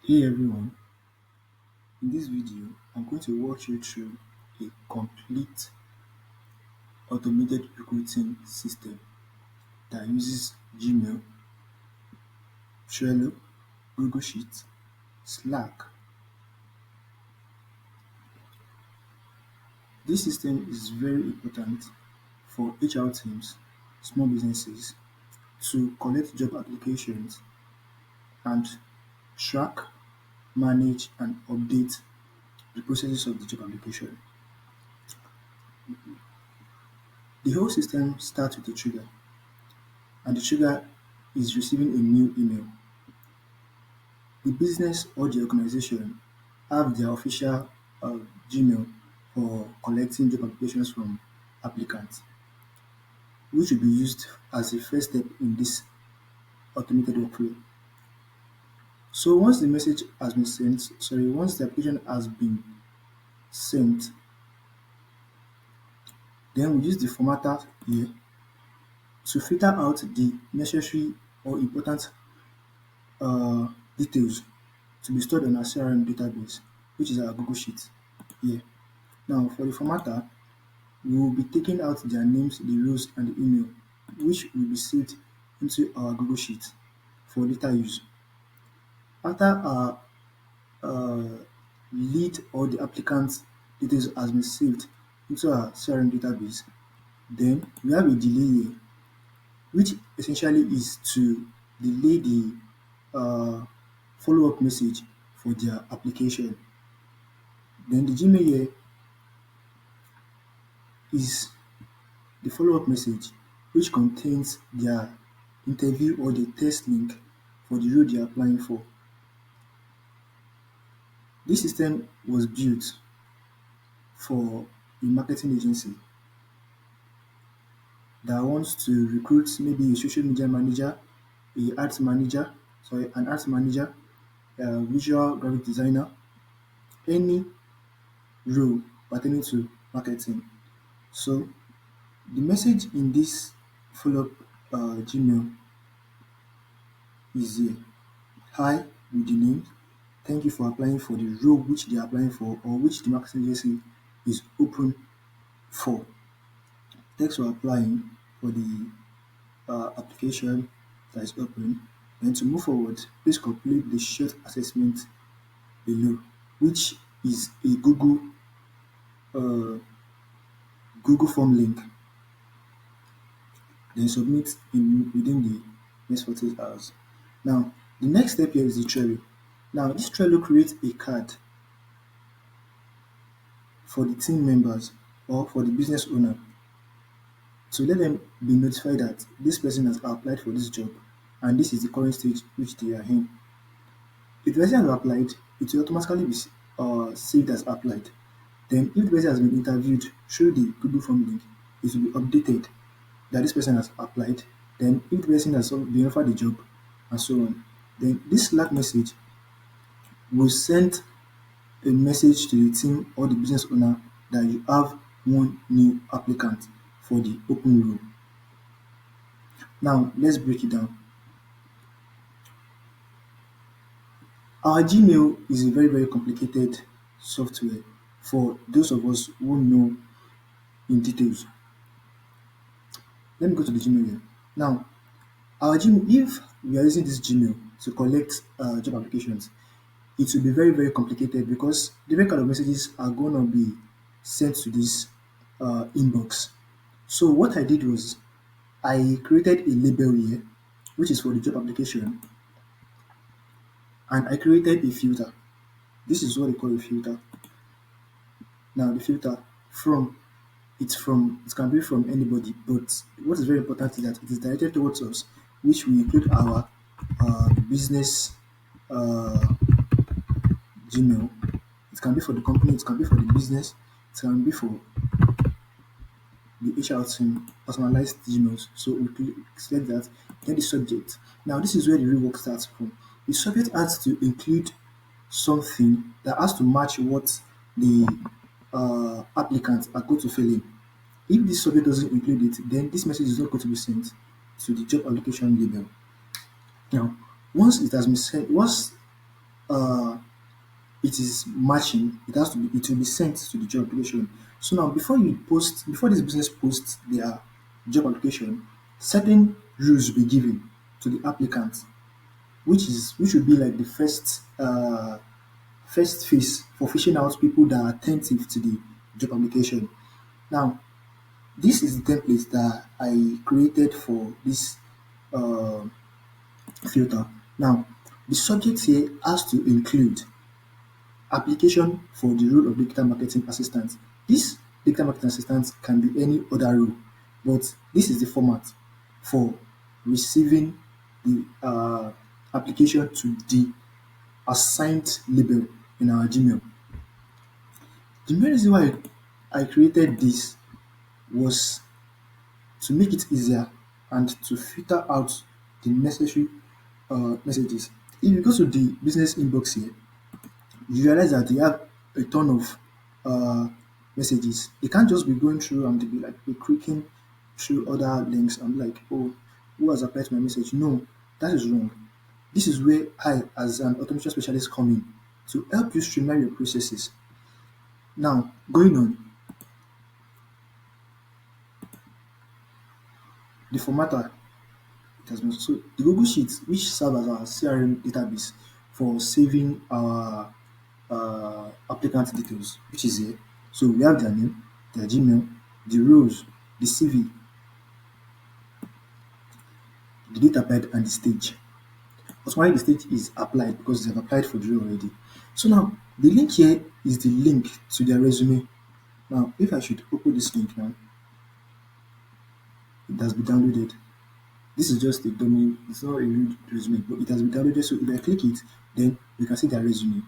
Hey everyone, in this video I'm going to walk you through a complete automated recruiting system that uses Gmail, Trello, Google Sheets, Slack. This system is very important for HR teams, small businesses to collect job applications and track, manage and update the processes of the job application. The whole system starts with a trigger, and the trigger is receiving a new email. The business or the organization have their official Gmail for collecting job applications from applicants, which will be used as a first step in this automated workflow. So once the application has been sent, then we use the formatter here to filter out the necessary or important uh, details to be stored on our CRM database, which is our Google Sheet here. Now for the formatter, we will be taking out their names, the roles and the email, which will be saved into our Google Sheet for later use. After our lead or the applicant's details has been saved into our CRM database, then we have a delay here, which essentially is to delay the follow-up message for their application. Then the Gmail here is the follow-up message, which contains their interview or the test link for the role they are applying for. This system was built for a marketing agency that wants to recruit maybe a social media manager, an arts manager, a visual graphic designer, any role pertaining to marketing. So the message in this follow-up Gmail is here. Hi, with the name. Thank you for applying for the role which they are applying for or which the marketing agency is open for. Thanks for applying for the application that is open. Then to move forward, please complete the short assessment below, which is a uh, Google form link. Then submit within the next 48 hours. Now, the next step here is the Trello. Now, this Trello creates a card for the team members or for the business owner to let them be notified that this person has applied for this job and this is the current stage which they are in. If the person has applied, it will automatically be saved as applied. Then if the person has been interviewed through the Google form link, it will be updated that this person has applied. Then if the person has been offered the job and so on, then this Slack message will send a message to the team or the business owner that you have one new applicant for the open role. Now let's break it down. Our Gmail is a very complicated software for those of us who know in details. Let me go to the Gmail here. Now, our Gmail, if we are using this Gmail to collect job applications, it will be very complicated because different kind of messages are going to be sent to this inbox. So what I did was I created a label here, which is for the job application, and I created a filter. This is what they call a filter. Now the filter from it can be from anybody, but what is very important is that it is directed towards us, which we include our business uh, Gmail. It can be for the company, it can be for the business, it can be for the HR team, personalized Gmails. So we select that, then the subject. Now this is where the real work starts from. The subject has to include something that has to match what the applicants are going to fill in. If this subject doesn't include it, then this message is not going to be sent to the job application label. Now, once it has been sent, once uh, it is matching, it will be sent to the job application. So now before this business posts their job application, certain rules will be given to the applicant, which will be like the first phase for fishing out people that are attentive to the job application. Now, this is the template that I created for this uh, filter. Now, the subject here has to include application for the role of digital marketing assistant. This digital marketing assistant can be any other role, but this is the format for receiving the application to the assigned label in our Gmail. The main reason why I created this was to make it easier and to filter out the necessary messages. If you go to the business inbox here, you realize that they have a ton of uh, messages. They can't just be going through and they be clicking through other links and be like, oh, who has applied to my message? No, that is wrong. This is where I, as an automation specialist, come in to help you streamline your processes. Now, going on, the formatter, it has been so the Google Sheets, which serve as our CRM database for saving our applicant details, which is here. So we have their name, their Gmail, the roles, the CV, the date applied, and the stage. But why the stage is applied because they have applied for the role already. So now the link here is the link to their resume. Now, if I should open this link now, it has been downloaded. This is just a dummy, it's not a real resume, but it has been downloaded. So if I click it, then we can see their resume.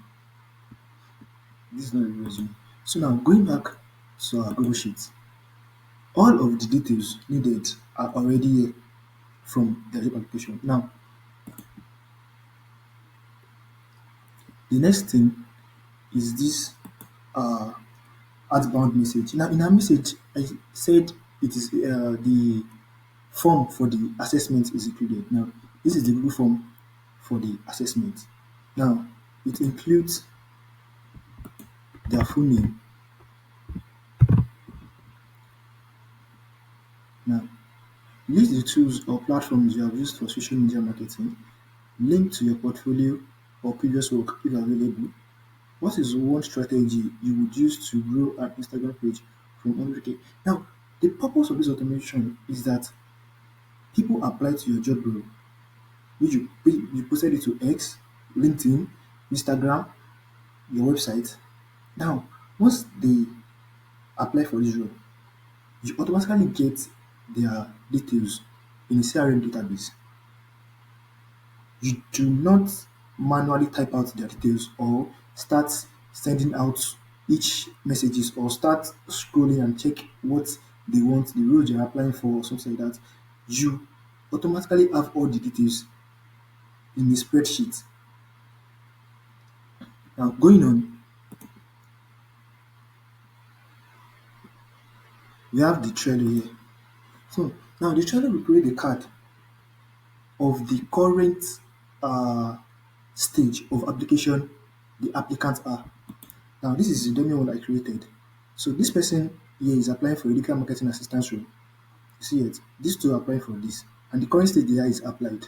This is not a real resume. So now going back to our Google Sheets, all of the details needed are already here from the job application. Now, the next thing is this uh, outbound message. Now, in our message, I said it is the form for the assessment is included. Now, this is the Google form for the assessment. Now, it includes their full name. Now, list the tools or platforms you have used for social media marketing. Link to your portfolio or previous work if available. What is one strategy you would use to grow an Instagram page from 100K? Now, the purpose of this automation is that people apply to your job role, which you posted it to X, LinkedIn, Instagram, your website. Now, once they apply for this role, you automatically get their details in a CRM database. You do not manually type out their details or start sending out each messages or start scrolling and check what they want, the roles you're applying for or something like that. You automatically have all the details in a spreadsheet. Now going on, we have the Trello here. So now the Trello will create a card of the current uh, stage of application the applicants are. Now this is the dummy one I created. So this person here is applying for a digital marketing assistance role. You see it? These two are applying for this, and the current stage they are is applied.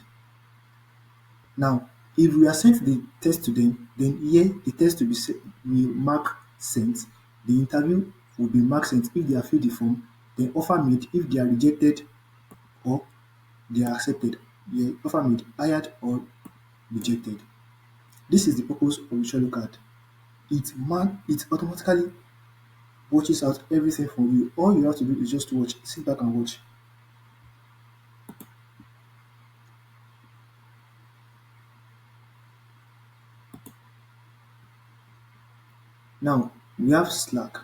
Now, if we are sent the test to them, then here the test will mark sent. The interview will be marked sent if they are filled the form, then offer made if they are rejected or they are accepted. The offer made, hired or rejected. This is the purpose of the Trello card. It automatically watches out everything for you. All you have to do is just watch, sit back and watch. Now we have Slack,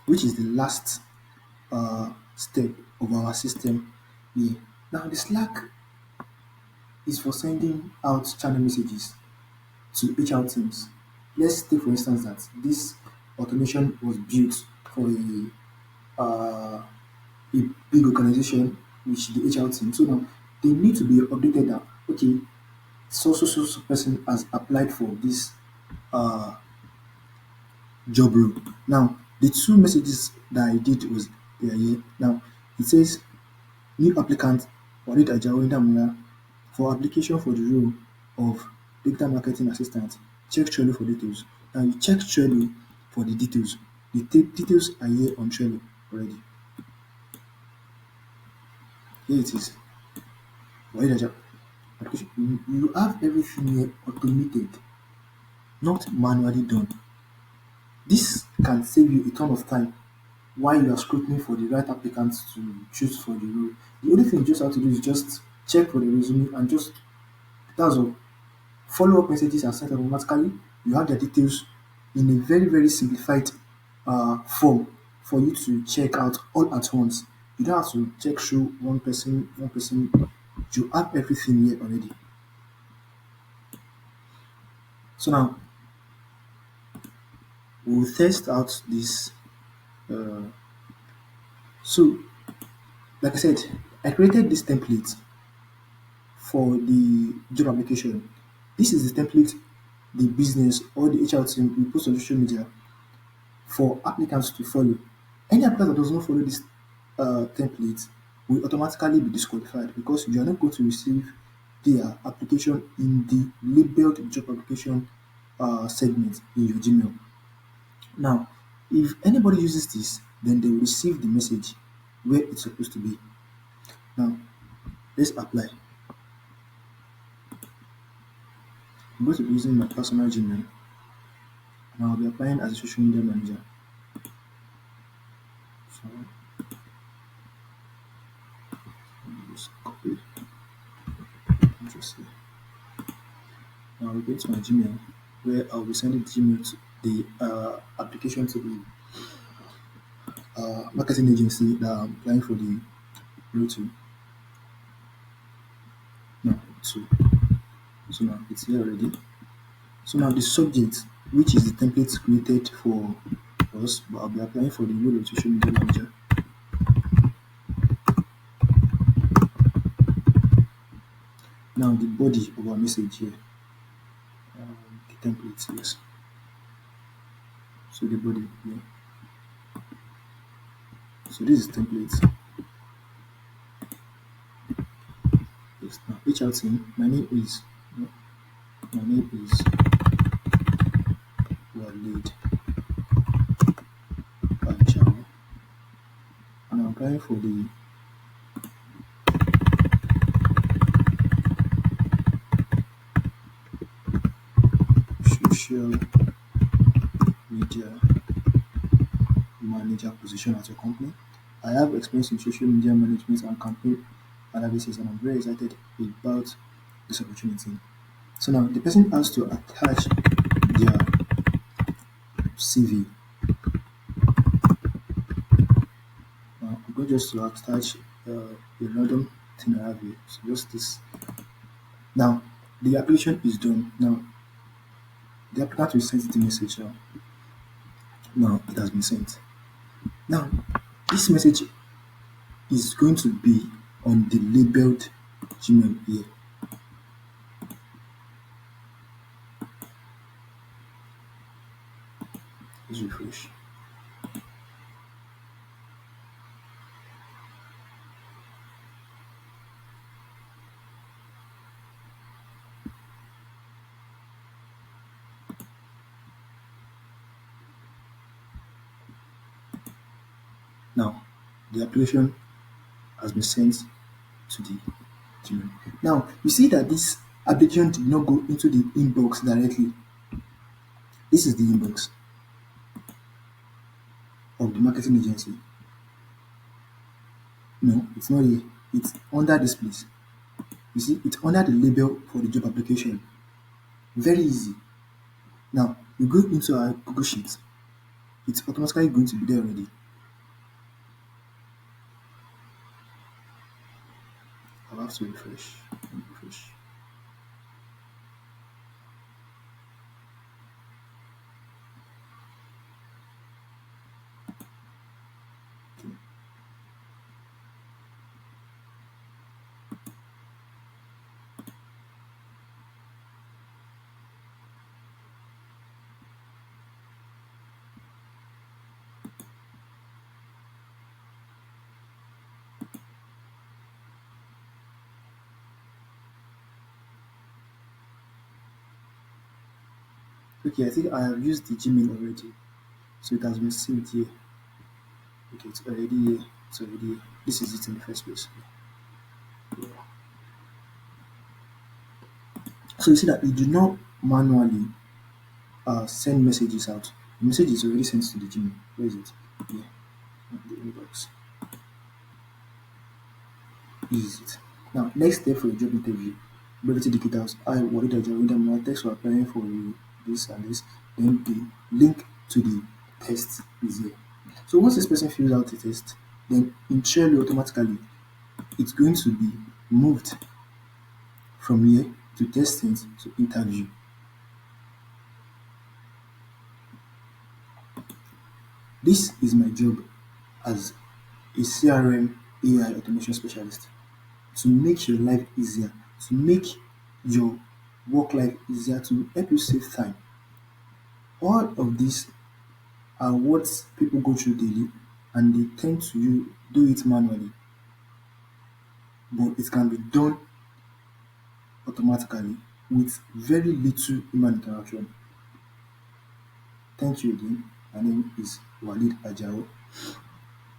which is the last step of our system here. Now the Slack is for sending out channel messages to HR teams. Let's take for instance that this automation was built for a big organization, which the HR team. So now they need to be updated that okay, So person has applied for this uh, job role. Now, the two messages that I did was they are here. Now, it says new applicant Walid Ajawinda Mula for application for the role of digital marketing assistant. Check Trello for details. Now, you check Trello for the details. The details are here on Trello already. Here it is. Walid Ajawinda application. You have everything here automated, not manually done. This can save you a ton of time while you are scrutining for the right applicants to choose for the role. The only thing you just have to do is just check for the resume and just that's all. Follow up messages are sent automatically. You have their details in a very, very simplified form for you to check out all at once. You don't have to check through one person. You have everything here already. So now we'll test out this. Uh, so, like I said, I created this template for the job application. This is the template the business or the HR team will post on social media for applicants to follow. Any applicant that does not follow this template will automatically be disqualified because you are not going to receive their application in the labeled job application segment in your Gmail. Now, if anybody uses this, then they will receive the message where it's supposed to be. Now, let's apply. I'm going to be using my personal Gmail and I'll be applying as a social media manager. So, let me just copy and just here. Now I'll go to my Gmail where I'll be sending the application to the marketing agency that I'm applying for the role to. No, to. So now it's here already. So now the subject, which is the template created for us, but I'll be applying for the role of social media manager. Now the body of our message here, the template, yes. So the body here. So this is template. Yes. Now HR team. My name is Walid Ajao, and I'm applying for the social media manager position at your company. I have experience in social media management and campaign analysis, and I'm very excited about this opportunity. So now the person has to attach their CV. Now I'm going just to attach a random thing I have here. So just this. Now the application is done. Now the applicant will send the message now. Now it has been sent. Now this message is going to be on the labeled Gmail here. Let's refresh. Now the application has been sent to the Gmail. Now you see that this application did not go into the inbox directly. This is the inbox of the marketing agency. No, it's not here. It's under this place. You see, it's under the label for the job application. Very easy. Now you go into our Google Sheet. It's automatically going to be there already. I'll have to refresh. Refresh. Okay. Okay, I think I have used the Gmail already, so it has been saved here. Okay, it's already here. It's already here. This is it in the first place. So you see that you do not manually send messages out. The message is already sent to the Gmail. Where is it? Here, the inbox. This is it. Now, next step for a job interview. Ability indicators. I wanted a job with them. My text for applying for this and this. Then the link to the test is here. So once this person fills out the test, then in Trello automatically it's going to be moved from here to testing to interview. This is my job as a CRM AI automation specialist, to make your life easier, to make your work life easier, to help you save time. All of these are what people go through daily and they tend to do it manually, but it can be done automatically with very little human interaction. Thank you again. My name is Walid Ajao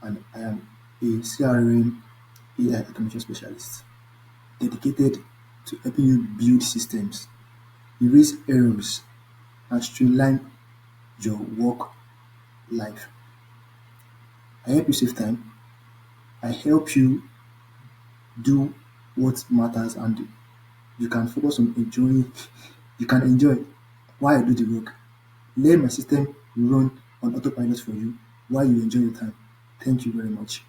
and I am a CRM AI automation specialist dedicated to helping you build systems, erase errors, and streamline your work life. I help you save time. I help you do what matters and you can focus on enjoying, you can enjoy while I do the work. Let my system run on autopilot for you while you enjoy your time. Thank you very much.